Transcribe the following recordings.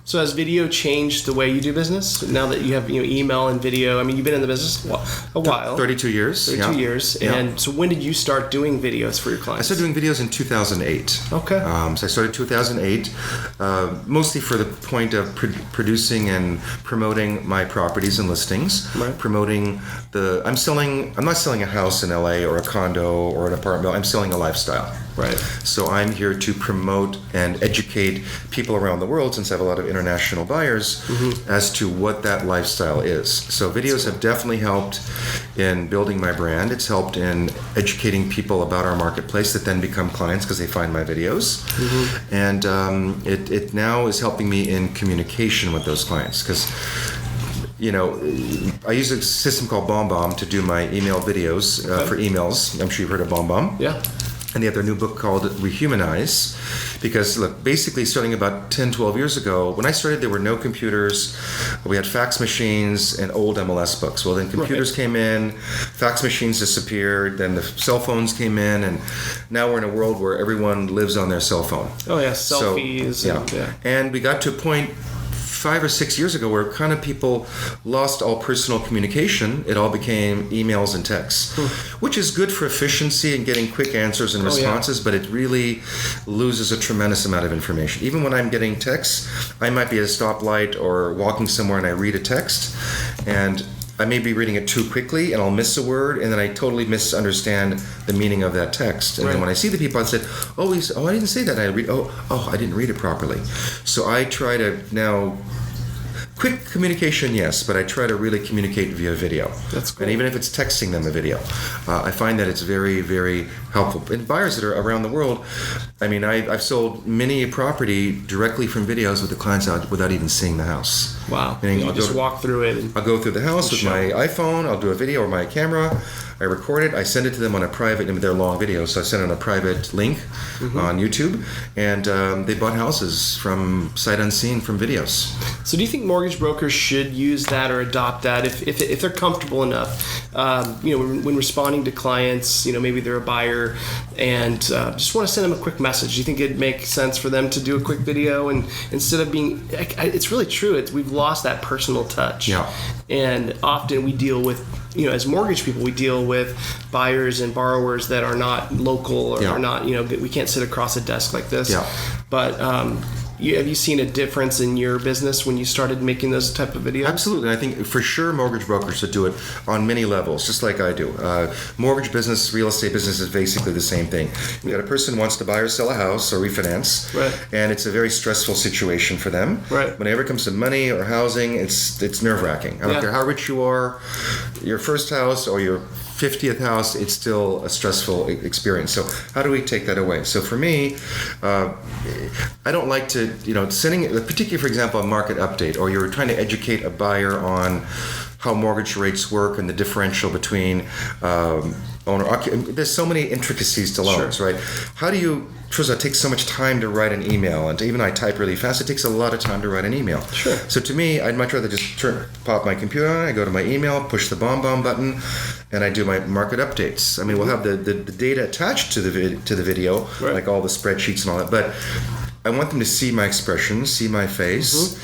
So has video changed the way you do business now that you have email and video? I mean, you've been in the business a while. 32 years. 32 years. Yeah. And so when did you start doing videos for your clients? I started doing videos in 2008. Okay. So I started 2008, mostly for the point of producing and promoting my properties and listings. Right. Promoting I'm not selling a house in LA or a condo or an apartment. I'm selling a lifestyle. Right. So I'm here to promote and educate people around the world, since I have a lot of international buyers, as to what that lifestyle is. So videos have definitely helped in building my brand. It's helped in educating people about our marketplace that then become clients because they find my videos. And it now is helping me in communication with those clients, because I use a system called BombBomb to do my email videos for emails. I'm sure you've heard of BombBomb. Yeah. And they have their new book called Rehumanize. Because, look, basically starting about 10, 12 years ago, when I started, there were no computers. We had fax machines and old MLS books. Well, then computers came in, fax machines disappeared, then the cell phones came in, and now we're in a world where everyone lives on their cell phone. Oh, yeah, selfies. And we got to a point 5 or 6 years ago where kind of people lost all personal communication. It all became emails and texts, which is good for efficiency and getting quick answers and responses, but it really loses a tremendous amount of information. Even when I'm getting texts, I might be at a stoplight or walking somewhere and I read a text, and I may be reading it too quickly and I'll miss a word, and then I totally misunderstand the meaning of that text. And then when I see the people, I said, I didn't say that. And I read, I didn't read it properly. So I try to now, quick communication, yes, but I try to really communicate via video. That's cool. And even if it's texting them a video, I find that it's very, very helpful. And buyers that are around the world, I mean, I've sold many a property directly from videos with the clients out without even seeing the house. Wow. You just walk through it. I'll go through the house with my iPhone, I'll do a video or my camera, I record it, I send it to them on a private, they're long videos, so I send it on a private link on YouTube, and they bought houses from sight unseen from videos. So do you think mortgage brokers should use that or adopt that if they're comfortable enough? When responding to clients, maybe they're a buyer and just want to send them a quick message. Do you think it'd make sense for them to do a quick video, and instead of being, it's really true, we've lost that personal touch. Yeah. And often we deal with, as mortgage people, we deal with buyers and borrowers that are not local or are not, we can't sit across a desk like this. Yeah. But have you seen a difference in your business when you started making those type of videos? Absolutely. I think for sure mortgage brokers should do it on many levels, just like I do. Mortgage business, real estate business is basically the same thing. You got a person who wants to buy or sell a house or refinance, and it's a very stressful situation for them. Right. Whenever it comes to money or housing, it's nerve-wracking. I don't care how rich you are, your first house or your 50th house, it's still a stressful experience. So how do we take that away? So for me, I don't like to, sending, particularly for example, a market update, or you're trying to educate a buyer on how mortgage rates work and the differential between there's so many intricacies to loans, right? How do you, first of all, it takes so much time to write an email, and even I type really fast, it takes a lot of time to write an email. Sure. So to me, I'd much rather just pop my computer on, I go to my email, push the BombBomb button, and I do my market updates. I mean, we'll have the data attached to the video, like all the spreadsheets and all that, but I want them to see my expressions, see my face,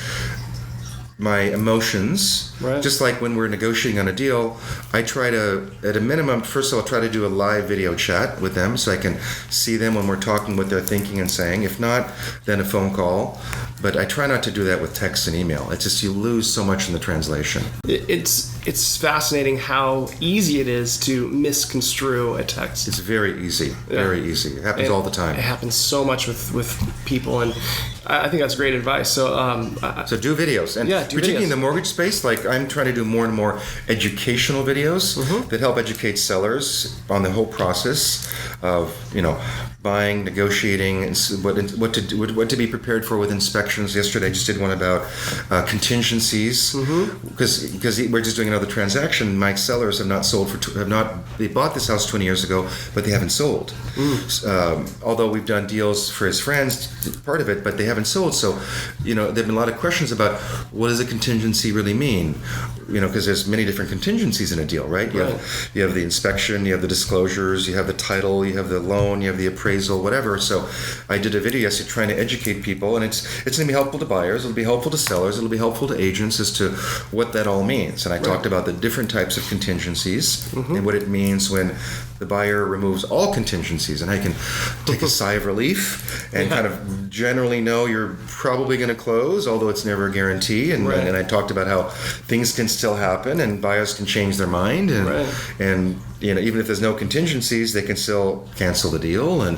my emotions. Just like when we're negotiating on a deal, I try to, at a minimum, first of all, try to do a live video chat with them so I can see them when we're talking, what they're thinking and saying. If not, then a phone call. But I try not to do that with text and email. It's just you lose so much in the translation. It's fascinating how easy it is to misconstrue a text. It's very easy, very easy. It happens all the time. It happens so much with people, and I think that's great advice. So do videos, and particularly in the mortgage space, like I'm trying to do more and more educational videos that help educate sellers on the whole process of buying, negotiating, and what to be prepared for with inspections. Yesterday, I just did one about contingencies because we're just doing another transaction. My sellers have not sold they bought this house 20 years ago, but they haven't sold. Although we've done deals for his friends, part of it, but they haven't sold. So, there've been a lot of questions about what does a contingency really mean? Because there's many different contingencies in a deal, right? You have the inspection, you have the disclosures, you have the title, you have the loan, you have the appraisal. appraisal, whatever. So I did a video yesterday trying to educate people, and it's going to be helpful to buyers, it'll be helpful to sellers, it'll be helpful to agents as to what that all means. And I talked about the different types of contingencies and what it means when the buyer removes all contingencies, and I can take a sigh of relief and kind of generally know you're probably going to close, although it's never a guarantee. And I talked about how things can still happen and buyers can change their mind, and even if there's no contingencies, they can still cancel the deal, and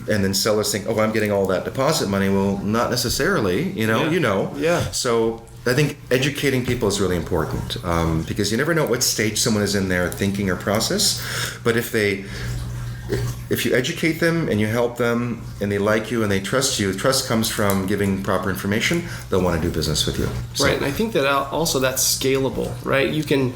then sellers think, oh, I'm getting all that deposit money. Well, not necessarily, So I think educating people is really important, because you never know what stage someone is in their thinking or process. But if you educate them and you help them and they like you and they trust you, trust comes from giving proper information, they'll want to do business with you. So. Right, and I think that also that's scalable, right? You can,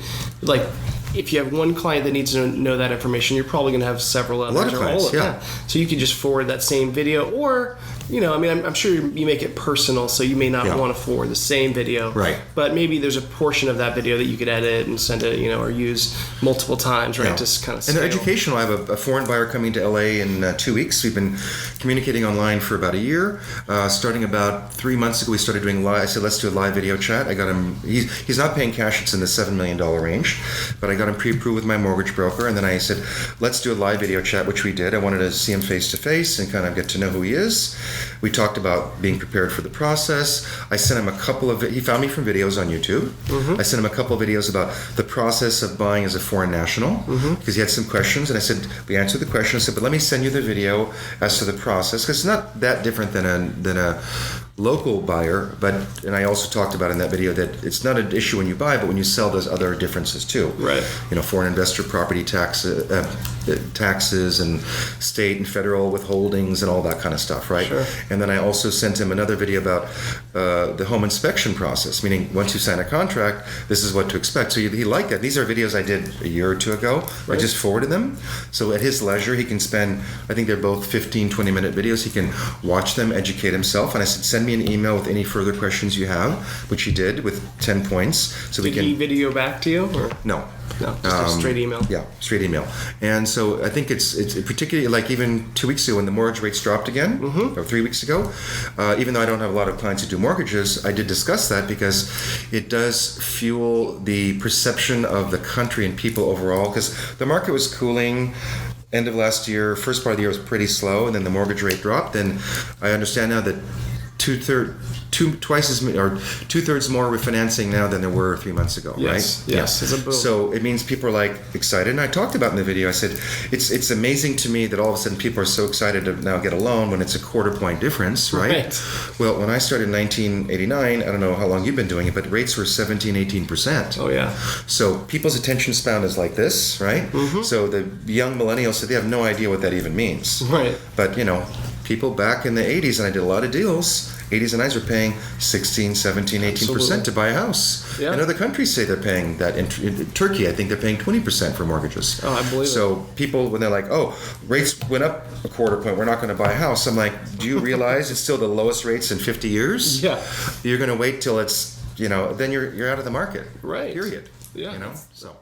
if you have one client that needs to know that information, you're probably going to have several others. A lot of clients, yeah. So you can just forward that same video, or I'm sure you make it personal, so you may not want to forward the same video. Right. But maybe there's a portion of that video that you could edit and send it, or use multiple times, right? Just kind of scale. And they're educational. I have a foreign buyer coming to LA in 2 weeks. We've been communicating online for about a year. Starting about 3 months ago, we started doing live. I said, let's do a live video chat. I got him. He's not paying cash. It's in the $7 million range. But I got him pre-approved with my mortgage broker. And then I said, let's do a live video chat, which we did. I wanted to see him face to face and kind of get to know who he is. We talked about being prepared for the process. I sent him a couple of, he found me from videos on YouTube. I sent him a couple of videos about the process of buying as a foreign national, because he had some questions. And I said, we answered the question. I said, but let me send you the video as to the process, because it's not that different than a local buyer. And I also talked about in that video that it's not an issue when you buy, but when you sell, there's other differences too. Right. Foreign investor property taxes and state and federal withholdings and all that kind of stuff, right? Sure. And then I also sent him another video about the home inspection process, meaning once you sign a contract, this is what to expect. So he liked that. These are videos I did a year or two ago. Right. I just forwarded them. So at his leisure, he can spend, I think they're both 15, 20-minute videos. He can watch them, educate himself. And I said, send me an email with any further questions you have, which he did with 10 points. So did he video back to you? Or? No. No, just a straight email. Yeah, straight email. And so I think it's particularly, like even 2 weeks ago when the mortgage rates dropped again, or 3 weeks ago, even though I don't have a lot of clients who do mortgages, I did discuss that because it does fuel the perception of the country and people overall, because the market was cooling. End of last year, first part of the year was pretty slow, and then the mortgage rate dropped. And I understand now that two-thirds more refinancing now than there were 3 months ago, right? Yes, it's a boom. So it means people are excited, and I talked about in the video. I said it's amazing to me that all of a sudden people are so excited to now get a loan when it's a quarter point difference, right? Well, when I started in 1989, I don't know how long you've been doing it, but rates were 17-18%. Oh yeah. So people's attention span is like this, right? So the young millennials said they have no idea what that even means, right? But people back in the 80s, and I did a lot of deals, 80s and 90s were paying 16, 17, 18% to buy a house. Yeah. And other countries say they're paying that. In Turkey, I think they're paying 20% for mortgages. Oh, I believe it. So people, when they're like, oh, rates went up a quarter point, we're not going to buy a house. I'm like, do you realize it's still the lowest rates in 50 years? Yeah. You're going to wait till it's, then you're out of the market. Right. Period. Yeah. So.